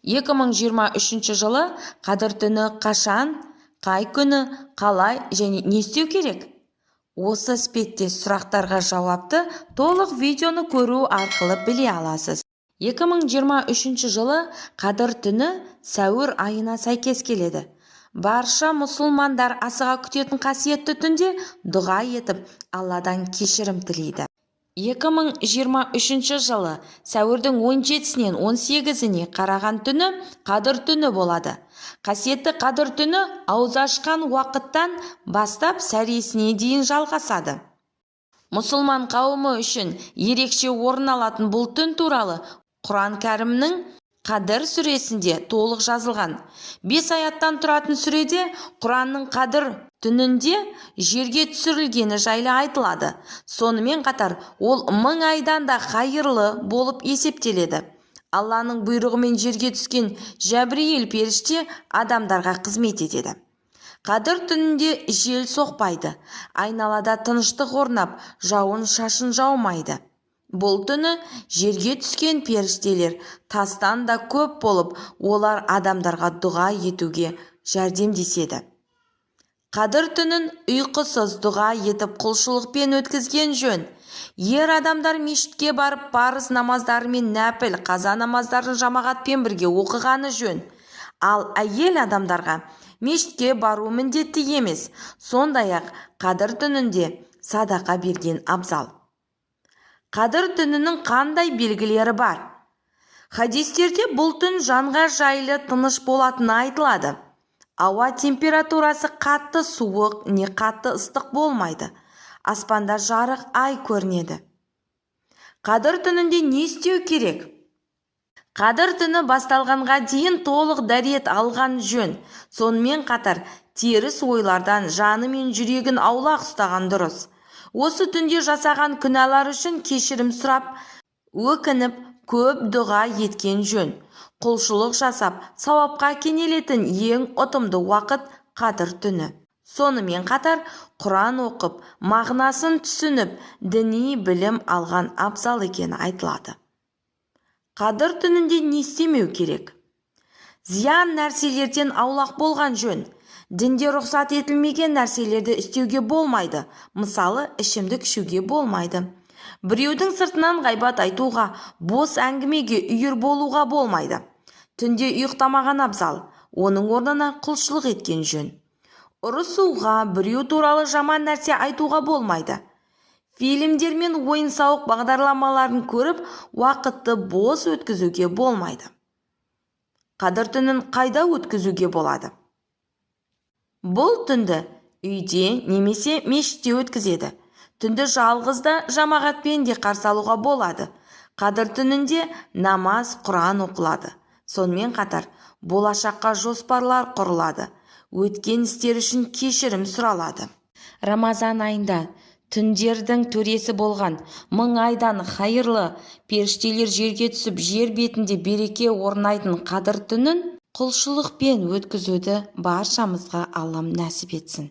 2023 жылы Қадір түні қашан, қай күні, қалай және не істеу керек? Осы іспеттес сұрақтарға жауапты толық видеоны көру арқылы біле аласыз. 2023 жылы Қадір түні сәуір айына сәйкес келеді. Барша мұсылмандар асыға күтетін қасиетті түнде дұға етіп, Алладан кешірім тілейді. 2023 жылы сәуірдің 17-сінен 18-іне қараған түні Қадір түні болады. Қасиетті Қадір түні ауыз ашқан уақыттан бастап сәресіне дейін жалғасады. Мұсылман қауымы үшін ерекше орын алатын бұл түн туралы Құран кәрімнің Қадір сүресінде толық жазылған. 5 аяттан тұратын сүреде Құранның Қадір түнінде жерге түсірілгені жайлы айтылады. Сонымен қатар ол 1000 айдан да қайырлы болып есептеледі. Алланың бұйрығымен жерге түскен Жәбірейіл періште адамдарға қызмет етеді. Қадір түнінде жел соқпайды, айналада тыныштық орнап, жауын шашын жаумайды. Бұл түні жерге түскен періштелер тастан да көп болып, олар адамдарға дұға етуге жәрдемдеседі. Қадір түнін ұйқысыз дұға етіп құлшылықпен өткізген жөн. Ер адамдар мешітке барып парыз намаздары мен нәпіл қаза намаздарын жамағатпен бірге оқығаны жөн. Ал әйел адамдарға мешітке бару міндетті емес, сондай-ақ Қадір түнінде садақа берген абзал. Қадір түнінің қандай белгілері бар? Хадистерде бұл түн жанға жайлы тыныш болатыны айтылады. Ауа температурасы қатты суық не қатты ыстық болмайды. Аспанда жарық ай көрінеді. Қадір түнінде не істеу керек? Қадір түні басталғанға дейін толық дәрет алған жөн. Сонымен қатар теріс ойлардан жаны мен жүрегін аулақ ұстаған дұрыс. Осы түнде жасаған күнәлар үшін кешірім сұрап, өкініп, көп дұға еткен жөн. Құлшылық жасап, сауапқа кенелетін ең ұтымды уақыт Қадір түні. Сонымен қатар Құран оқып, мағынасын түсініп, діни білім алған абзал екені айтылады. Қадір түнінде не істемеу керек? Зиян нәрселерден аулақ болған жөн. Дінде рұқсат етілмеген нәрселерді істеуге болмайды. Мысалы, ішімдік ішуге болмайды. Біреудің сыртынан ғайбат айтуға, бос әңгімеге үйір болуға болмайды. Түнде ұйықтамаған абзал, оның орнына құлшылық еткен жөн. Ұрысуға, біреу туралы жаман нәрсе айтуға болмайды. Фильмдер мен ойын-сауық бағдарламаларын көріп, уақытты бос өткізуге болмайды. Қадір түнін қайда өткізуге болады? Бұл түнді үйде немесе мешітте өткізеді. Түнді жалғыз да жамағатпен де қарсы алуға болады. Қадір түнінде намаз, Құран оқылады. Сонымен қатар болашаққа жоспарлар құрылады. Өткен істер үшін кешірім сұралады. Рамазан айында түндердің төресі болған 1000 айдан хайырлы періштелер жерге түсіп, жер бетінде береке орнайтын Қадір түнін құлшылықпен өткізуді баршамызға Аллам нәсіп етсін.